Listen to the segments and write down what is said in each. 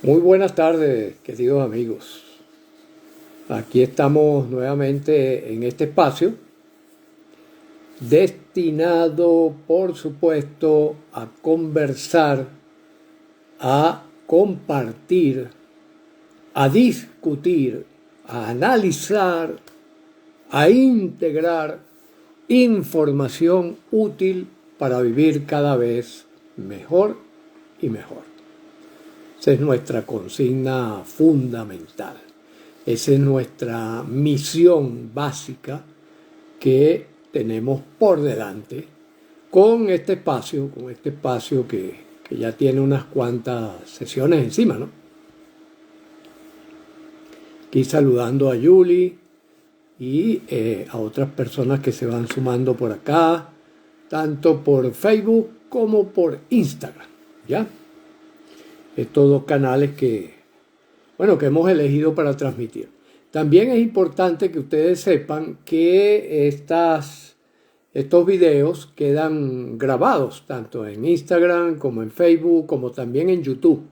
Muy buenas tardes, queridos amigos. Aquí estamos nuevamente en este espacio destinado, por supuesto, a conversar, a compartir, a discutir, a analizar, a integrar información útil para vivir cada vez mejor y mejor. Esa es nuestra consigna fundamental. Esa es nuestra misión básica que tenemos por delante con este espacio que ya tiene unas cuantas sesiones encima, ¿no? Aquí saludando a Yuli y a otras personas que se van sumando por acá, tanto por Facebook como por Instagram, ¿ya? Estos dos canales que hemos elegido para transmitir. También es importante que ustedes sepan que estos videos quedan grabados tanto en Instagram como en Facebook, como también en YouTube.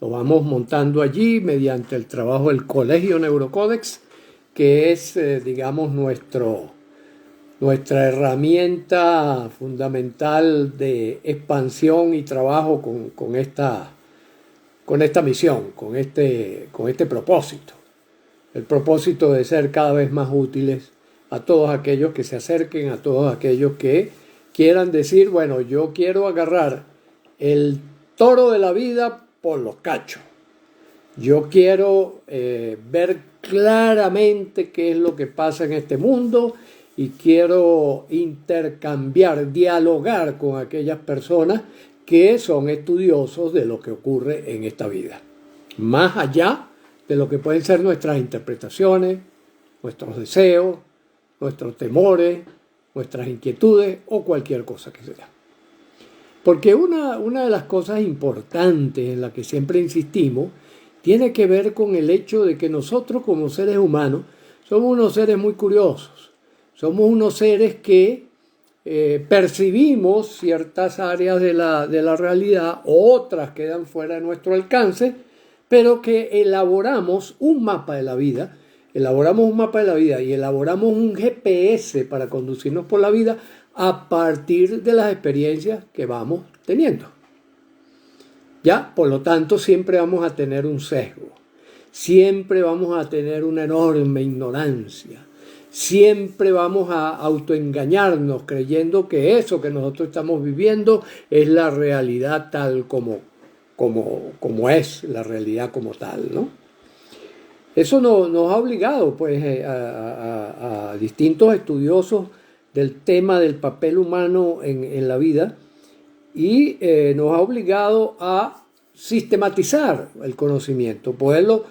Lo vamos montando allí mediante el trabajo del Colegio Neurocódex, que es, nuestra herramienta fundamental de expansión y trabajo con esta misión, con este propósito. El propósito de ser cada vez más útiles a todos aquellos que se acerquen, a todos aquellos que quieran decir, bueno, yo quiero agarrar el toro de la vida por los cachos. Yo quiero ver claramente qué es lo que pasa en este mundo y quiero intercambiar, dialogar con aquellas personas que son estudiosos de lo que ocurre en esta vida. Más allá de lo que pueden ser nuestras interpretaciones, nuestros deseos, nuestros temores, nuestras inquietudes o cualquier cosa que sea. Porque una de las cosas importantes en la que siempre insistimos tiene que ver con el hecho de que nosotros como seres humanos somos unos seres muy curiosos. Somos unos seres que percibimos ciertas áreas de la realidad, otras quedan fuera de nuestro alcance, pero que elaboramos un mapa de la vida y elaboramos un GPS para conducirnos por la vida a partir de las experiencias que vamos teniendo. Ya, por lo tanto, siempre vamos a tener un sesgo, siempre vamos a tener una enorme ignorancia. Siempre vamos a autoengañarnos creyendo que eso que nosotros estamos viviendo es la realidad tal como es la realidad como tal, ¿no? Eso nos ha obligado pues, a distintos estudiosos del tema del papel humano en la vida y nos ha obligado a sistematizar el conocimiento, poderlo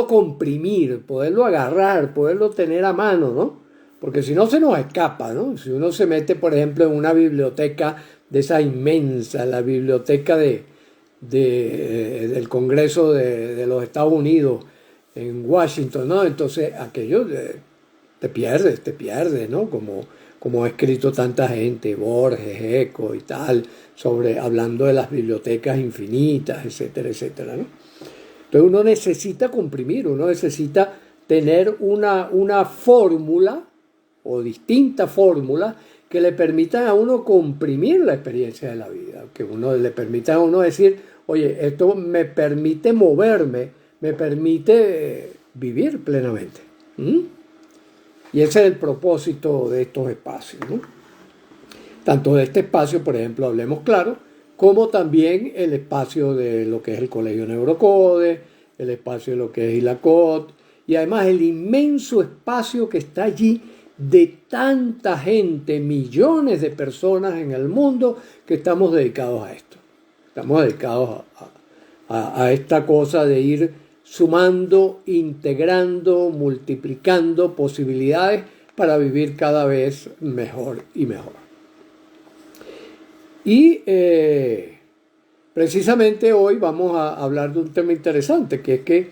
comprimir, poderlo agarrar, poderlo tener a mano, ¿no? Porque si no se nos escapa, ¿no? Si uno se mete, por ejemplo, en una biblioteca de esa inmensa, la biblioteca del Congreso de los Estados Unidos en Washington, ¿no? Entonces aquello te pierdes, ¿no? Como ha escrito tanta gente, Borges, Eco y tal, hablando de las bibliotecas infinitas, etcétera, etcétera, ¿no? Entonces uno necesita comprimir, uno necesita tener una fórmula o distintas fórmulas que le permitan a uno comprimir la experiencia de la vida, que le permitan a uno decir, oye, esto me permite moverme, me permite vivir plenamente. Y ese es el propósito de estos espacios, ¿no? Tanto de este espacio, por ejemplo, Hablemos Claro, como también el espacio de lo que es el Colegio Neurocode, el espacio de lo que es ILACOT, y además el inmenso espacio que está allí de tanta gente, millones de personas en el mundo que estamos dedicados a esto. Estamos dedicados a esta cosa de ir sumando, integrando, multiplicando posibilidades para vivir cada vez mejor y mejor. Y precisamente hoy vamos a hablar de un tema interesante, que es que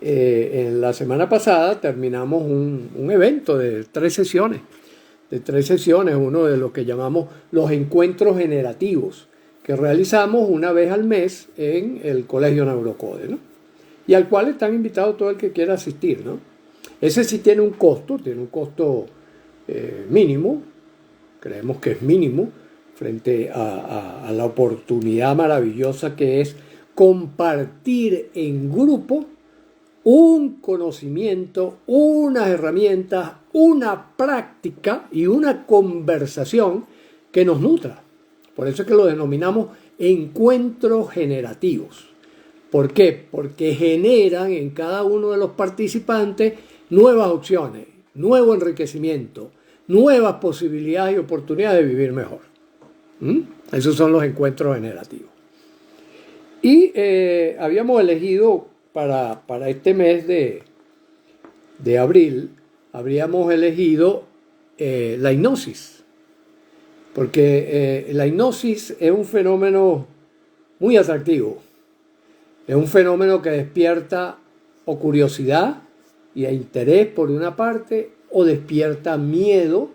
en la semana pasada terminamos un evento de 3 sesiones, uno de lo que llamamos los encuentros generativos, que realizamos una vez al mes en el Colegio Neurocode, ¿no? Y al cual están invitados todo el que quiera asistir, ¿no? Ese sí tiene un costo mínimo, creemos que es mínimo, frente a la oportunidad maravillosa que es compartir en grupo un conocimiento, unas herramientas, una práctica y una conversación que nos nutra. Por eso es que lo denominamos encuentros generativos. ¿Por qué? Porque generan en cada uno de los participantes nuevas opciones, nuevo enriquecimiento, nuevas posibilidades y oportunidades de vivir mejor. Esos son los encuentros generativos. Y habíamos elegido para este mes de abril, habríamos elegido la hipnosis. Porque la hipnosis es un fenómeno muy atractivo. Es un fenómeno que despierta o curiosidad y interés por una parte, o despierta miedo,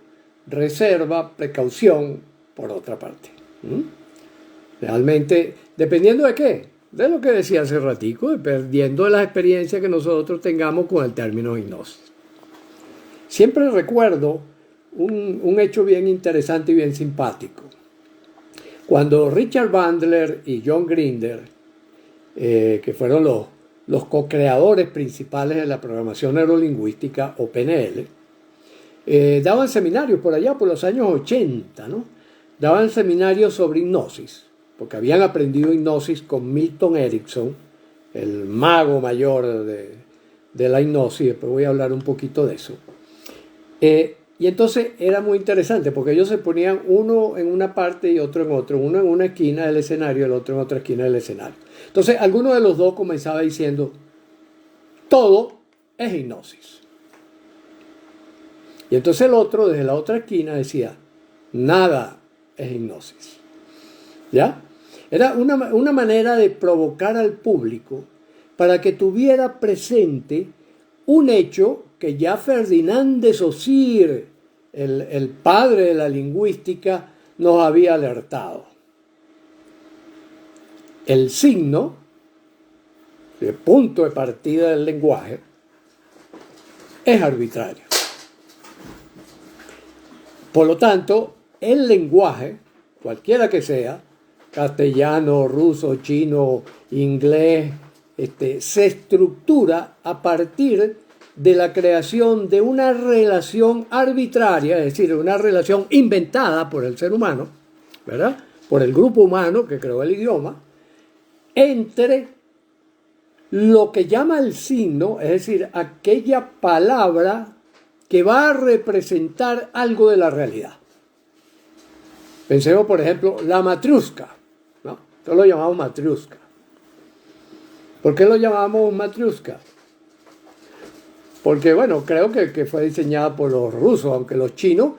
reserva, precaución por otra parte. Realmente, dependiendo de qué, de lo que decía hace ratico, dependiendo de las experiencias que nosotros tengamos con el término hipnosis. Siempre recuerdo un hecho bien interesante y bien simpático. Cuando Richard Bandler y John Grinder, que fueron los co-creadores principales de la programación neurolingüística o PNL, daban seminarios por allá por los años 80, ¿no? Daban seminarios sobre hipnosis, porque habían aprendido hipnosis con Milton Erickson, el mago mayor de la hipnosis. Después voy a hablar un poquito de eso. Y entonces era muy interesante, porque ellos se ponían uno en una parte y otro en otro, uno en una esquina del escenario y el otro en otra esquina del escenario. Entonces alguno de los dos comenzaba diciendo: todo es hipnosis. Y entonces el otro desde la otra esquina decía: nada es hipnosis. ¿Ya? Era una manera de provocar al público para que tuviera presente un hecho que ya Ferdinand de Saussure, el padre de la lingüística, nos había alertado. El signo, el punto de partida del lenguaje, es arbitrario. Por lo tanto, el lenguaje, cualquiera que sea, castellano, ruso, chino, inglés, se estructura a partir de la creación de una relación arbitraria, es decir, una relación inventada por el ser humano, ¿verdad? Por el grupo humano que creó el idioma, entre lo que llama el signo, es decir, aquella palabra que va a representar algo de la realidad. Pensemos, por ejemplo, la matriushka, ¿no? Nosotros lo llamamos matriushka. ¿Por qué lo llamamos matriushka? Porque, bueno, creo que fue diseñada por los rusos, aunque los chinos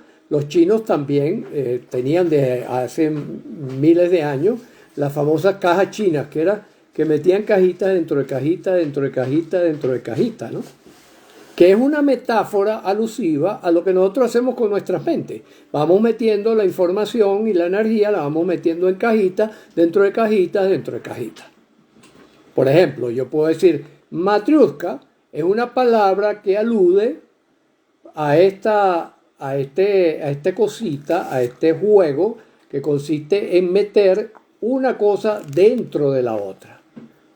también tenían desde hace miles de años las famosas cajas chinas, que metían cajitas dentro de cajita, dentro de cajita, dentro de cajita, ¿no? Que es una metáfora alusiva a lo que nosotros hacemos con nuestras mentes. Vamos metiendo la información y la energía, la vamos metiendo en cajitas, dentro de cajitas, dentro de cajitas. Por ejemplo, yo puedo decir, matriushka es una palabra que alude a esta cosita, a este juego que consiste en meter una cosa dentro de la otra.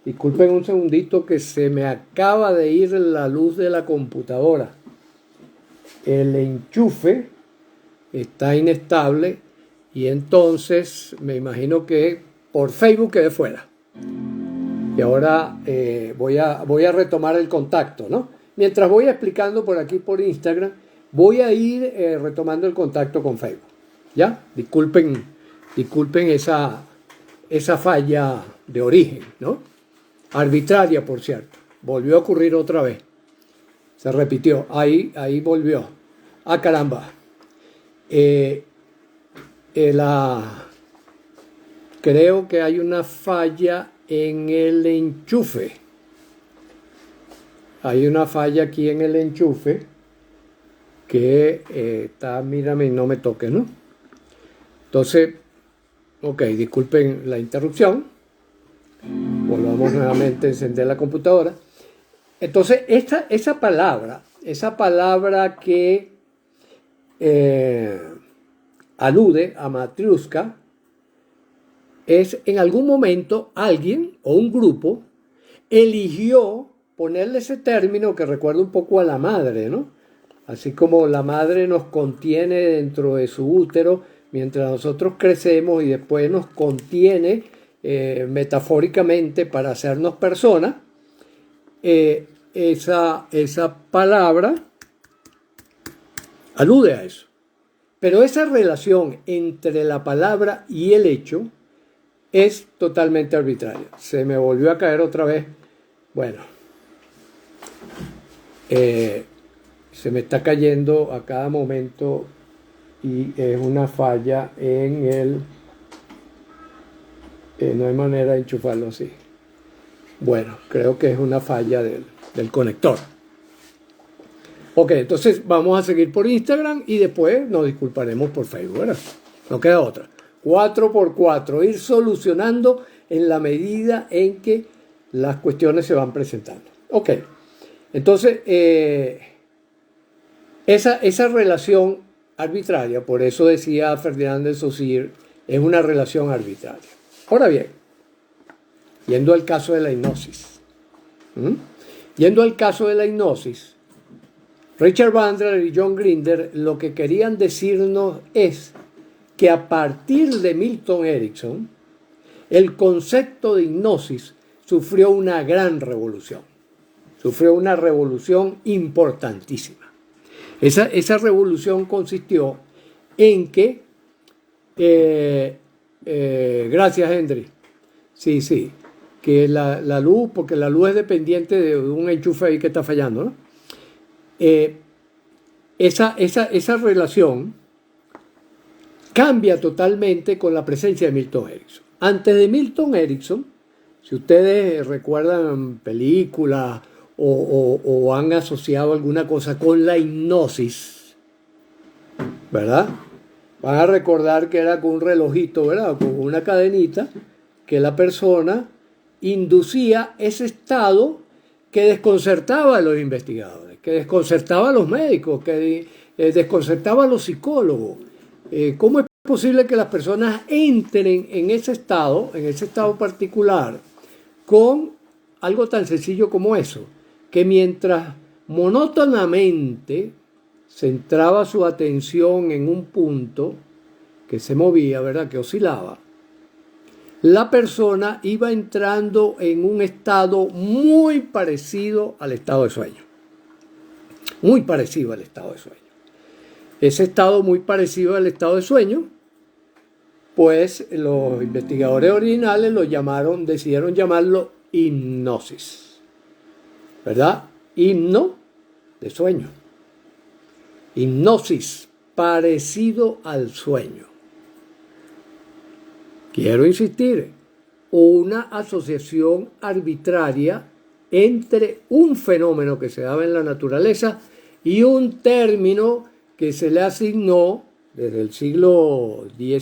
Disculpen un segundito que se me acaba de ir la luz de la computadora. El enchufe está inestable y entonces me imagino que por Facebook quedé fuera. Y ahora voy a retomar el contacto, ¿no? Mientras voy explicando por aquí por Instagram, voy a ir retomando el contacto con Facebook. ¿Ya? Disculpen esa falla de origen, ¿no? Arbitraria, por cierto. Volvió a ocurrir otra vez. Se repitió. Ahí volvió. Ah, caramba. Creo que hay una falla en el enchufe. Hay una falla aquí en el enchufe que está, mírame, no me toques, ¿no? Entonces, Ok, disculpen la interrupción. Volvamos nuevamente a encender la computadora. Entonces, esa palabra que alude a Matryoshka, es en algún momento alguien o un grupo eligió ponerle ese término que recuerda un poco a la madre, ¿no? Así como la madre nos contiene dentro de su útero mientras nosotros crecemos y después nos contiene metafóricamente para hacernos personas, esa palabra alude a eso. Pero esa relación entre la palabra y el hecho es totalmente arbitraria. Se me volvió a caer otra vez. Bueno, se me está cayendo a cada momento y es una falla en el... no hay manera de enchufarlo así. Bueno, creo que es una falla del conector. Ok, entonces vamos a seguir por Instagram y después nos disculparemos por Facebook, ¿verdad? No queda otra. 4x4, ir solucionando en la medida en que las cuestiones se van presentando. Ok, entonces esa relación arbitraria, por eso decía Ferdinand de Saussure, es una relación arbitraria. Ahora bien, yendo al caso de la hipnosis. Yendo al caso de la hipnosis, Richard Bandler y John Grinder lo que querían decirnos es que a partir de Milton Erickson, el concepto de hipnosis sufrió una gran revolución. Sufrió una revolución importantísima. Esa revolución consistió en que... gracias, Henry. Sí, que la luz, porque la luz es dependiente de un enchufe ahí que está fallando, ¿no? Esa relación cambia totalmente con la presencia de Milton Erickson. Antes de Milton Erickson, si ustedes recuerdan películas o han asociado alguna cosa con la hipnosis, ¿verdad? Van a recordar que era con un relojito, ¿verdad? Con una cadenita que la persona inducía ese estado que desconcertaba a los investigadores, que desconcertaba a los médicos, que desconcertaba a los psicólogos. ¿Cómo es posible que las personas entren en ese estado particular, con algo tan sencillo como eso? Que mientras monótonamente centraba su atención en un punto que se movía, ¿verdad?, que oscilaba, la persona iba entrando en un estado muy parecido al estado de sueño. Muy parecido al estado de sueño. Ese estado muy parecido al estado de sueño, pues los investigadores originales decidieron llamarlo hipnosis. ¿Verdad? Himno de sueño. Hipnosis, parecido al sueño. Quiero insistir, una asociación arbitraria entre un fenómeno que se daba en la naturaleza y un término que se le asignó desde el siglo del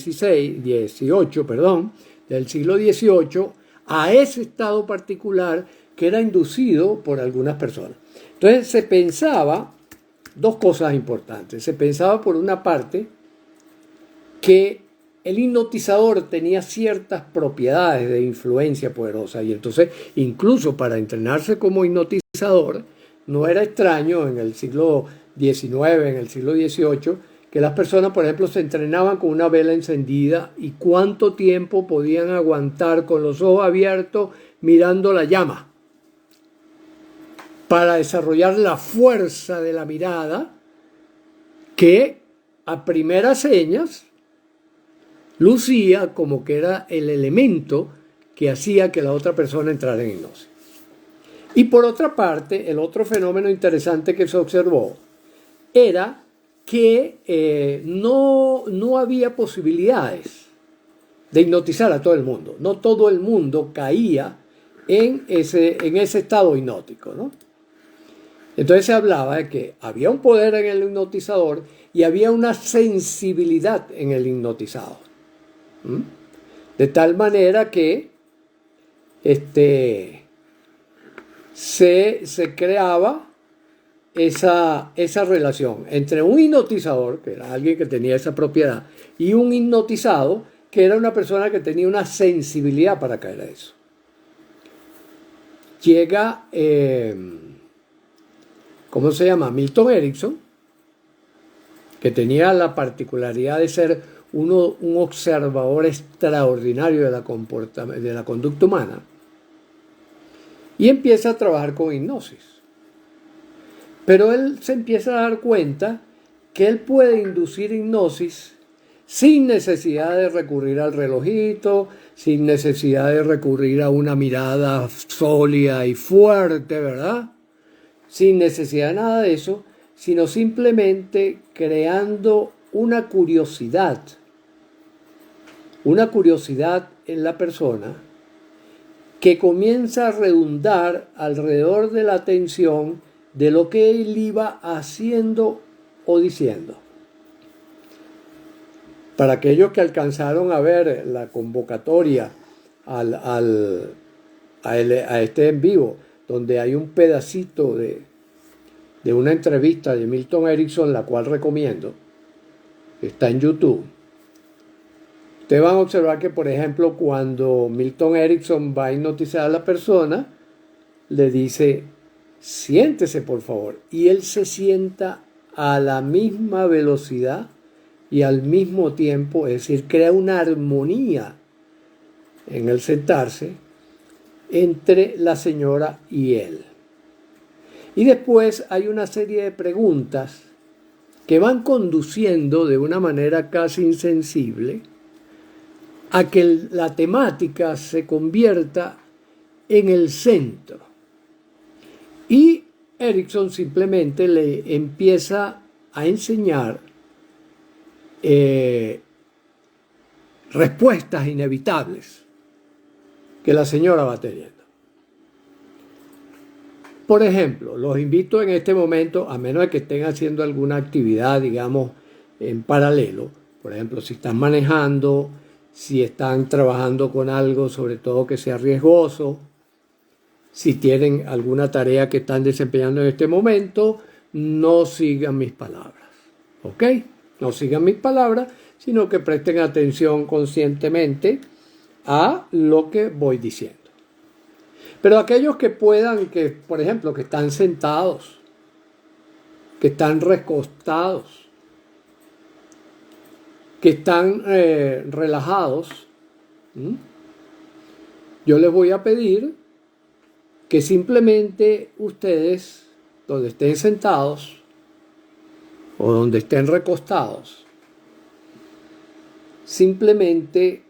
siglo XVIII a ese estado particular que era inducido por algunas personas. Entonces se pensaba dos cosas importantes. Se pensaba, por una parte, que el hipnotizador tenía ciertas propiedades de influencia poderosa y entonces incluso para entrenarse como hipnotizador no era extraño en el siglo XIX, en el siglo XVIII, que las personas, por ejemplo, se entrenaban con una vela encendida y cuánto tiempo podían aguantar con los ojos abiertos mirando la llama para desarrollar la fuerza de la mirada que a primeras señas lucía como que era el elemento que hacía que la otra persona entrara en hipnosis. Y por otra parte, el otro fenómeno interesante que se observó era que no había posibilidades de hipnotizar a todo el mundo. No todo el mundo caía en ese estado hipnótico, ¿no? Entonces se hablaba de que había un poder en el hipnotizador y había una sensibilidad en el hipnotizado. De tal manera que se creaba esa relación entre un hipnotizador, que era alguien que tenía esa propiedad, y un hipnotizado, que era una persona que tenía una sensibilidad para caer a eso. Llega, ¿cómo se llama? Milton Erickson, que tenía la particularidad de ser un observador extraordinario de la conducta humana, y empieza a trabajar con hipnosis. Pero él se empieza a dar cuenta que él puede inducir hipnosis sin necesidad de recurrir al relojito, sin necesidad de recurrir a una mirada sólida y fuerte, ¿verdad? Sin necesidad de nada de eso, sino simplemente creando una curiosidad en la persona que comienza a redundar alrededor de la atención de lo que él iba haciendo o diciendo. Para aquellos que alcanzaron a ver la convocatoria a este en vivo, donde hay un pedacito de una entrevista de Milton Erickson, la cual recomiendo, está en YouTube. Ustedes van a observar que, por ejemplo, cuando Milton Erickson va a hipnotizar a la persona, le dice: siéntese, por favor. Y él se sienta a la misma velocidad y al mismo tiempo, es decir, crea una armonía en el sentarse entre la señora y él. Y después hay una serie de preguntas que van conduciendo de una manera casi insensible a que la temática se convierta en el centro. Y Erickson simplemente le empieza a enseñar respuestas inevitables que la señora va teniendo. Por ejemplo, los invito en este momento, a menos de que estén haciendo alguna actividad, digamos, en paralelo, por ejemplo, si están manejando, si están trabajando con algo, sobre todo que sea riesgoso, si tienen alguna tarea que están desempeñando en este momento, no sigan mis palabras, ¿ok? No sigan mis palabras, sino que presten atención conscientemente a lo que voy diciendo. Pero aquellos que puedan, que por ejemplo, que están sentados, que están recostados, que están relajados, yo les voy a pedir que simplemente ustedes, donde estén sentados o donde estén recostados, simplemente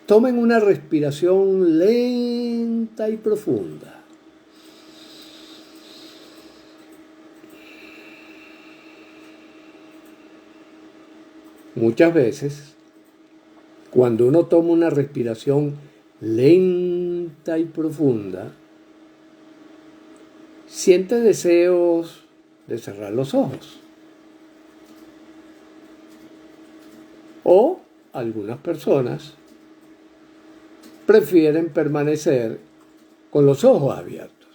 tomen una respiración lenta y profunda. Muchas veces, cuando uno toma una respiración lenta y profunda, siente deseos de cerrar los ojos. O algunas personas prefieren permanecer con los ojos abiertos.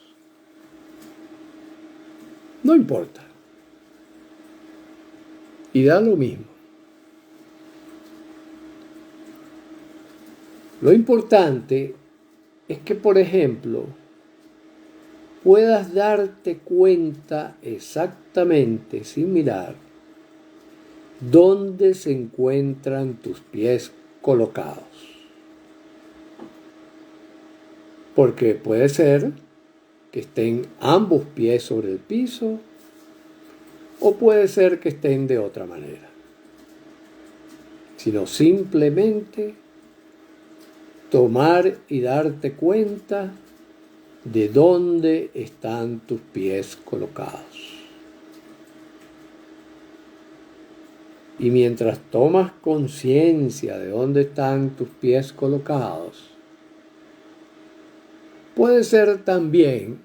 No importa. Y da lo mismo. Lo importante es que, por ejemplo, puedas darte cuenta exactamente, sin mirar, dónde se encuentran tus pies colocados. Porque puede ser que estén ambos pies sobre el piso, o puede ser que estén de otra manera. Sino simplemente tomar y darte cuenta de dónde están tus pies colocados. Y mientras tomas conciencia de dónde están tus pies colocados, puede ser también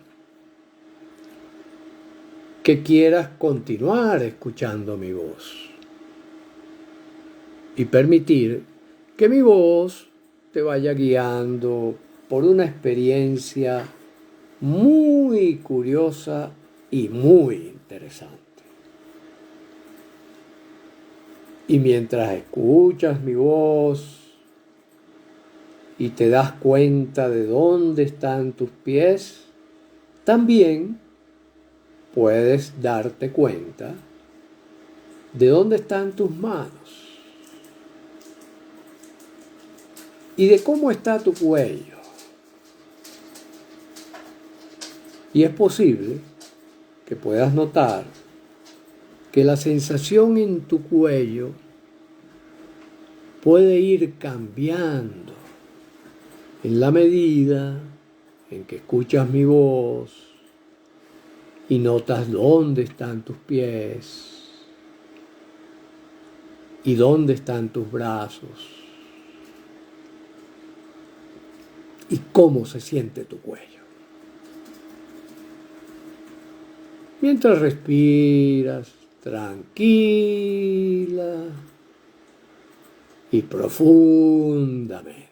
que quieras continuar escuchando mi voz y permitir que mi voz te vaya guiando por una experiencia muy curiosa y muy interesante. Y mientras escuchas mi voz y te das cuenta de dónde están tus pies, también puedes darte cuenta de dónde están tus manos y de cómo está tu cuello. Y es posible que puedas notar que la sensación en tu cuello puede ir cambiando en la medida en que escuchas mi voz y notas dónde están tus pies y dónde están tus brazos y cómo se siente tu cuello. Mientras respiras tranquila y profundamente.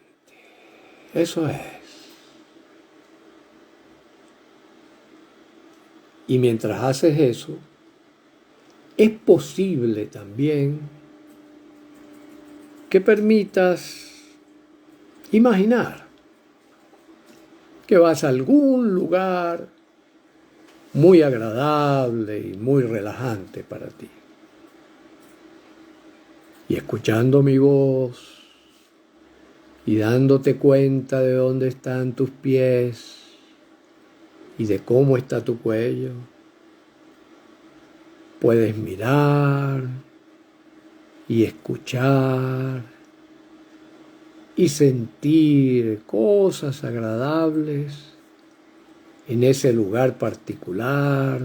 Eso es. Y mientras haces eso, es posible también que permitas imaginar que vas a algún lugar muy agradable y muy relajante para ti. Y escuchando mi voz y dándote cuenta de dónde están tus pies y de cómo está tu cuello, puedes mirar y escuchar y sentir cosas agradables en ese lugar particular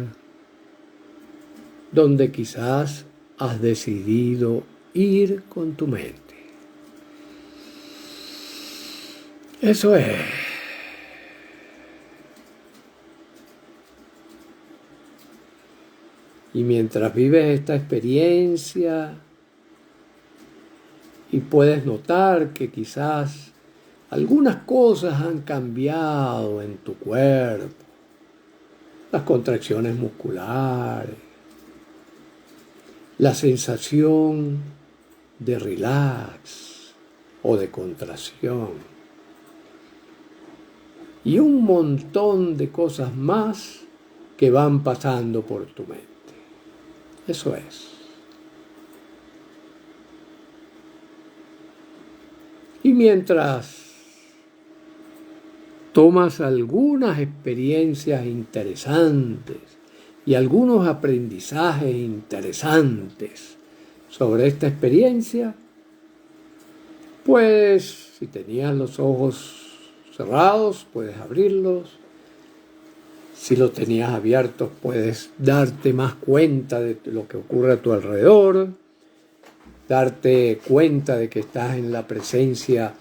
donde quizás has decidido ir con tu mente. Eso es. Y mientras vives esta experiencia y puedes notar que quizás algunas cosas han cambiado en tu cuerpo, las contracciones musculares, la sensación de relax o de contracción y un montón de cosas más que van pasando por tu mente. Eso es. Y mientras tomas algunas experiencias interesantes y algunos aprendizajes interesantes sobre esta experiencia, pues si tenías los ojos cerrados, puedes abrirlos. Si los tenías abiertos, puedes darte más cuenta de lo que ocurre a tu alrededor, darte cuenta de que estás en la presencia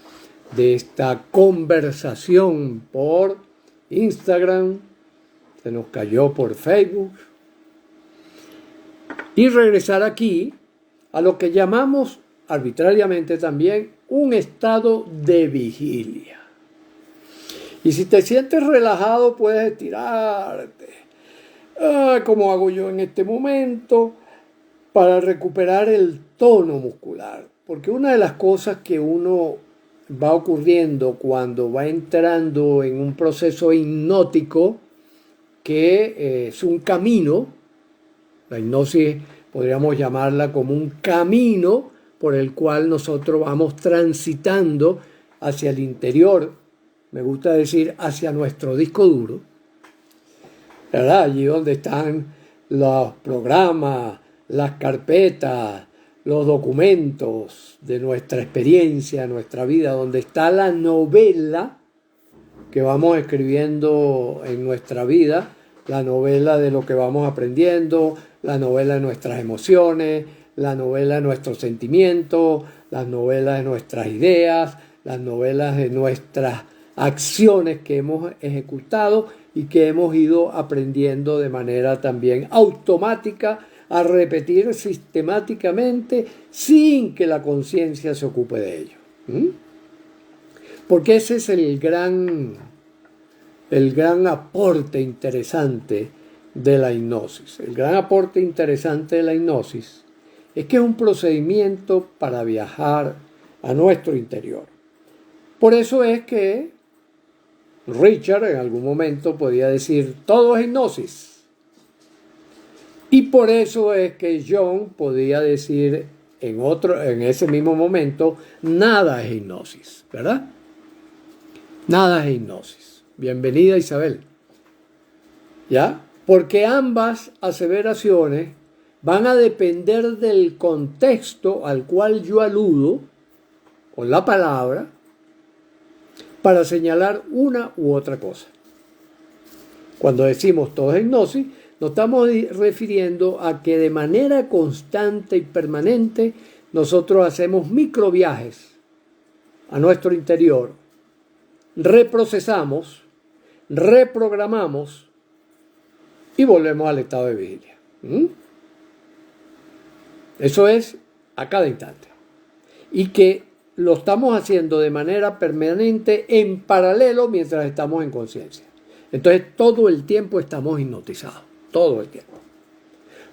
de esta conversación por Instagram, se nos cayó por Facebook, y regresar aquí a lo que llamamos arbitrariamente también un estado de vigilia. Y si te sientes relajado, puedes estirarte, como hago yo en este momento, para recuperar el tono muscular. Porque una de las cosas que uno va ocurriendo cuando va entrando en un proceso hipnótico, que es un camino, la hipnosis podríamos llamarla como un camino por el cual nosotros vamos transitando hacia el interior, me gusta decir hacia nuestro disco duro, ¿verdad? Allí donde están los programas, las carpetas, los documentos de nuestra experiencia, nuestra vida, donde está la novela que vamos escribiendo en nuestra vida, la novela de lo que vamos aprendiendo, la novela de nuestras emociones, la novela de nuestros sentimientos, las novelas de nuestras ideas, las novelas de nuestras acciones que hemos ejecutado y que hemos ido aprendiendo de manera también automática a repetir sistemáticamente sin que la conciencia se ocupe de ello. ¿Mm? Porque ese es el gran aporte interesante de la hipnosis. El gran aporte interesante de la hipnosis es que es un procedimiento para viajar a nuestro interior. Por eso es que Richard en algún momento podía decir, todo es hipnosis. Y por eso es que John podía decir en ese mismo momento, nada es hipnosis, ¿verdad? Nada es hipnosis. Bienvenida, Isabel. ¿Ya? Porque ambas aseveraciones van a depender del contexto al cual yo aludo con la palabra para señalar una u otra cosa. Cuando decimos todo es hipnosis, nos estamos refiriendo a que de manera constante y permanente nosotros hacemos microviajes a nuestro interior, reprocesamos, reprogramamos y volvemos al estado de vigilia. Eso es a cada instante. Y que lo estamos haciendo de manera permanente en paralelo mientras estamos en conciencia. Entonces todo el tiempo estamos hipnotizados, todo el tiempo.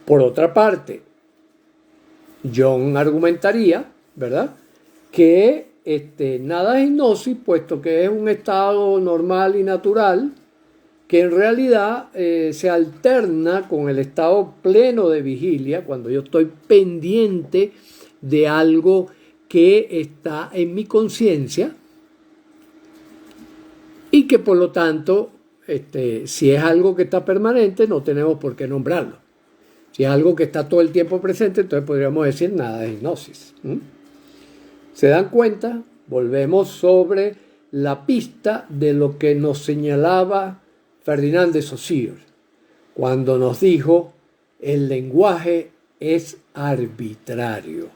Por otra parte, John argumentaría, ¿verdad?, que nada es hipnosis, puesto que es un estado normal y natural que en realidad se alterna con el estado pleno de vigilia, cuando yo estoy pendiente de algo que está en mi conciencia y que por lo tanto, si es algo que está permanente, no tenemos por qué nombrarlo. Si es algo que está todo el tiempo presente, entonces podríamos decir nada de hipnosis. ¿Se dan cuenta? Volvemos sobre la pista de lo que nos señalaba Ferdinand de Saussure cuando nos dijo el lenguaje es arbitrario.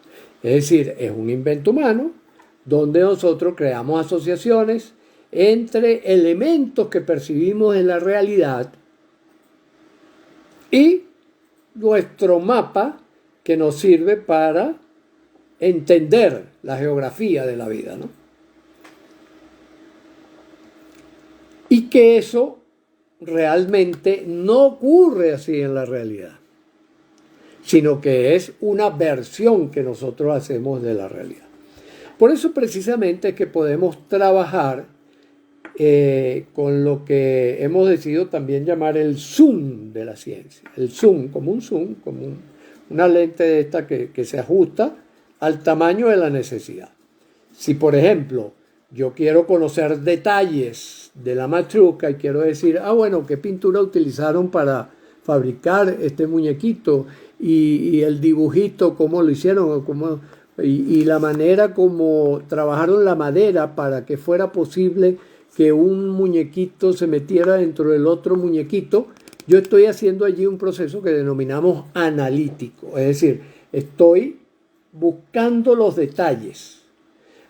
Es decir, es un invento humano donde nosotros creamos asociaciones entre elementos que percibimos en la realidad y nuestro mapa que nos sirve para entender la geografía de la vida, ¿no? Y que eso realmente no ocurre así en la realidad, sino que es una versión que nosotros hacemos de la realidad. Por eso precisamente es que podemos trabajar con lo que hemos decidido también llamar el zoom de la ciencia. El zoom, como una lente de esta que se ajusta al tamaño de la necesidad. Si, por ejemplo, yo quiero conocer detalles de la Matryoshka y quiero decir, bueno, ¿qué pintura utilizaron para fabricar este muñequito? Y el dibujito, cómo lo hicieron, y la manera como trabajaron la madera para que fuera posible que un muñequito se metiera dentro del otro muñequito, yo estoy haciendo allí un proceso que denominamos analítico, es decir, estoy buscando los detalles.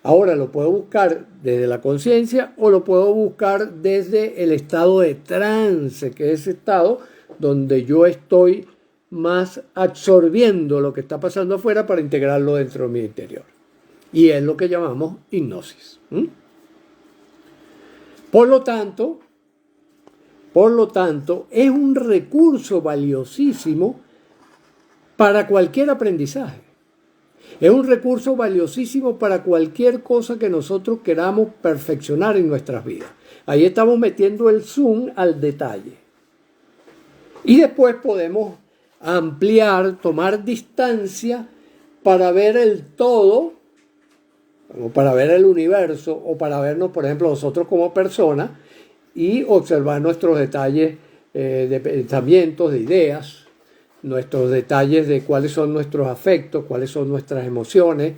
Ahora lo puedo buscar desde la conciencia o lo puedo buscar desde el estado de trance, que es ese estado donde yo estoy más absorbiendo lo que está pasando afuera para integrarlo dentro de mi interior. Y es lo que llamamos hipnosis. Por lo tanto, es un recurso valiosísimo para cualquier aprendizaje. Es un recurso valiosísimo para cualquier cosa que nosotros queramos perfeccionar en nuestras vidas. Ahí estamos metiendo el zoom al detalle. Y después podemos ampliar, tomar distancia para ver el todo, o para ver el universo, o para vernos, por ejemplo, nosotros como personas y observar nuestros detalles de pensamientos, de ideas, nuestros detalles de cuáles son nuestros afectos, cuáles son nuestras emociones,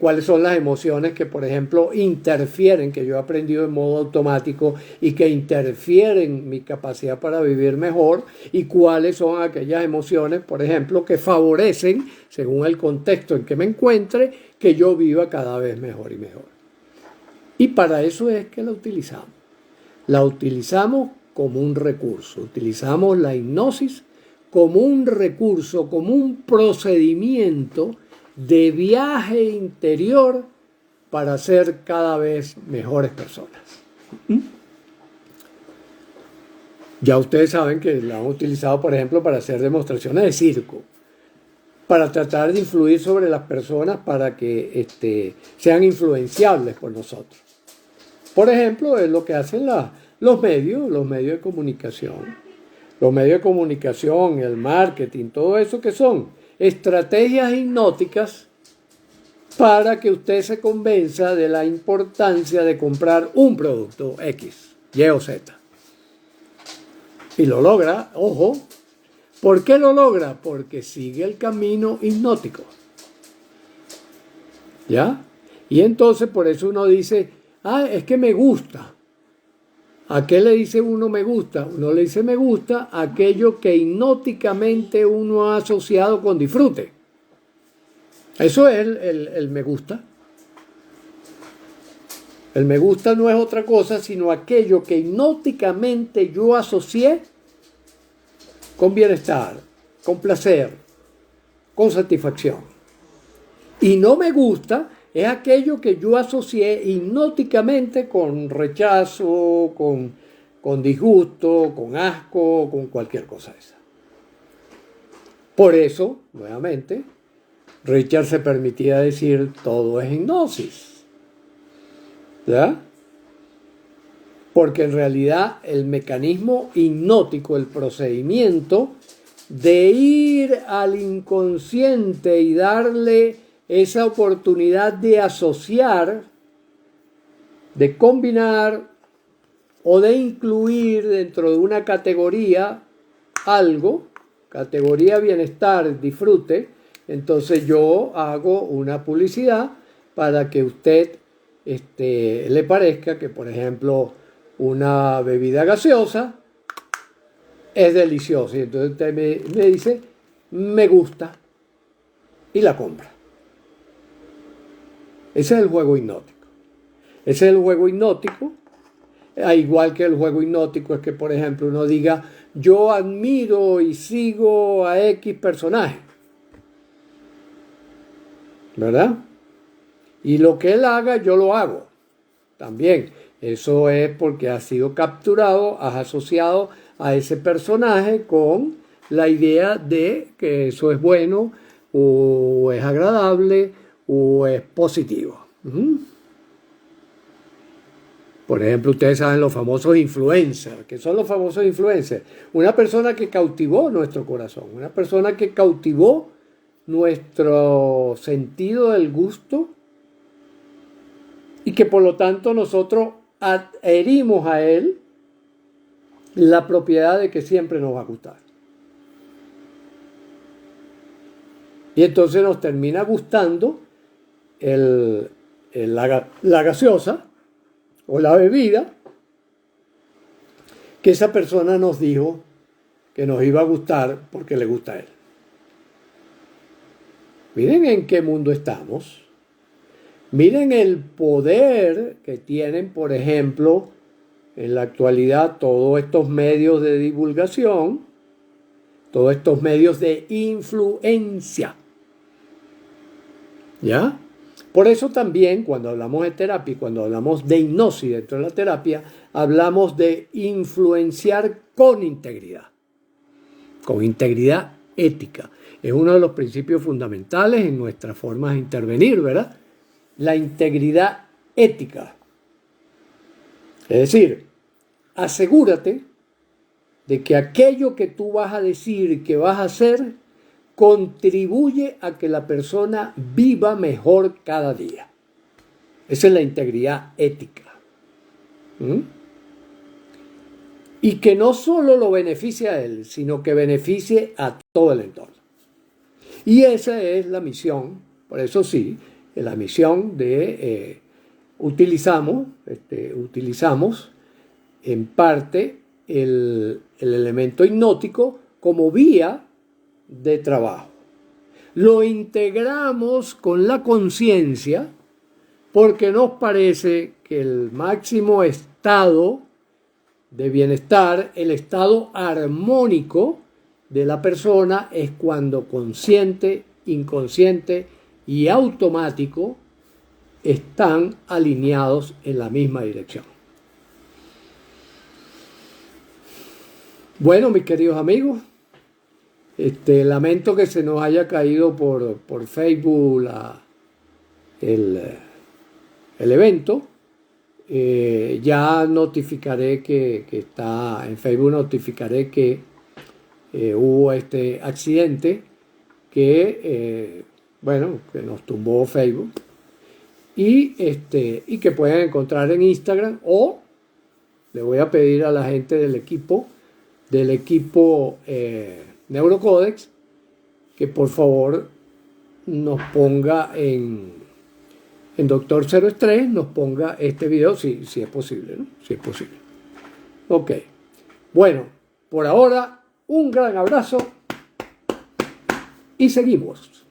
cuáles son las emociones que, por ejemplo, interfieren, que yo he aprendido en modo automático y que interfieren en mi capacidad para vivir mejor, y cuáles son aquellas emociones, por ejemplo, que favorecen, según el contexto en que me encuentre, que yo viva cada vez mejor y mejor. Y para eso es que la utilizamos. La utilizamos como un recurso, utilizamos la hipnosis como un recurso, como un procedimiento de viaje interior para ser cada vez mejores personas. Ya ustedes saben que la han utilizado, por ejemplo, para hacer demostraciones de circo, para tratar de influir sobre las personas para que sean influenciables por nosotros. Por ejemplo, es lo que hacen los medios de comunicación. Los medios de comunicación, el marketing, todo eso que son estrategias hipnóticas para que usted se convenza de la importancia de comprar un producto X, Y o Z. Y lo logra, ojo. ¿Por qué lo logra? Porque sigue el camino hipnótico. ¿Ya? Y entonces por eso uno dice, es que me gusta. ¿A qué le dice uno me gusta? Uno le dice me gusta a aquello que hipnóticamente uno ha asociado con disfrute. Eso es el me gusta. El me gusta no es otra cosa sino aquello que hipnóticamente yo asocié con bienestar, con placer, con satisfacción. Y no me gusta es aquello que yo asocié hipnóticamente con rechazo, con disgusto, con asco, con cualquier cosa esa. Por eso, nuevamente, Richard se permitía decir todo es hipnosis. ¿Ya? Porque en realidad el mecanismo hipnótico, el procedimiento de ir al inconsciente y darle esa oportunidad de asociar, de combinar o de incluir dentro de una categoría algo, categoría bienestar, disfrute, entonces yo hago una publicidad para que usted le parezca que, por ejemplo, una bebida gaseosa es deliciosa. Y entonces usted me dice, me gusta, y la compra. Ese es el juego hipnótico. Ese es el juego hipnótico. Igual que el juego hipnótico es que, por ejemplo, uno diga, yo admiro y sigo a X personaje. ¿Verdad? Y lo que él haga, yo lo hago. También. Eso es porque has sido capturado, has asociado a ese personaje con la idea de que eso es bueno, o es agradable, o es positivo. Por ejemplo, ustedes saben los famosos influencers. ¿Qué son los famosos influencers? Una persona que cautivó nuestro corazón, una persona que cautivó nuestro sentido del gusto y que por lo tanto nosotros adherimos a él la propiedad de que siempre nos va a gustar. Y entonces nos termina gustando la gaseosa o la bebida que esa persona nos dijo que nos iba a gustar porque le gusta a él. Miren en qué mundo estamos. Miren el poder que tienen, por ejemplo, en la actualidad todos estos medios de divulgación, todos estos medios de influencia. ¿Ya? Por eso también cuando hablamos de terapia y cuando hablamos de hipnosis dentro de la terapia, hablamos de influenciar con integridad ética. Es uno de los principios fundamentales en nuestra forma de intervenir, ¿verdad? La integridad ética. Es decir, asegúrate de que aquello que tú vas a decir y que vas a hacer contribuye a que la persona viva mejor cada día. Esa es la integridad ética. Y que no solo lo beneficie a él, sino que beneficie a todo el entorno. Y esa es la misión, por eso sí, la misión de utilizamos en parte el elemento hipnótico como vía de trabajo. Lo integramos con la conciencia porque nos parece que el máximo estado de bienestar, el estado armónico de la persona es cuando consciente, inconsciente y automático están alineados en la misma dirección. Bueno, mis queridos amigos, lamento que se nos haya caído por Facebook el evento. Ya notificaré que está en Facebook, notificaré que hubo este accidente que, que nos tumbó Facebook y que pueden encontrar en Instagram, o le voy a pedir a la gente del equipo Neurocodex que por favor nos ponga en Doctor Cero Estrés, nos ponga este video, si es posible, ¿no? Si es posible. Ok. Bueno, por ahora, un gran abrazo y seguimos.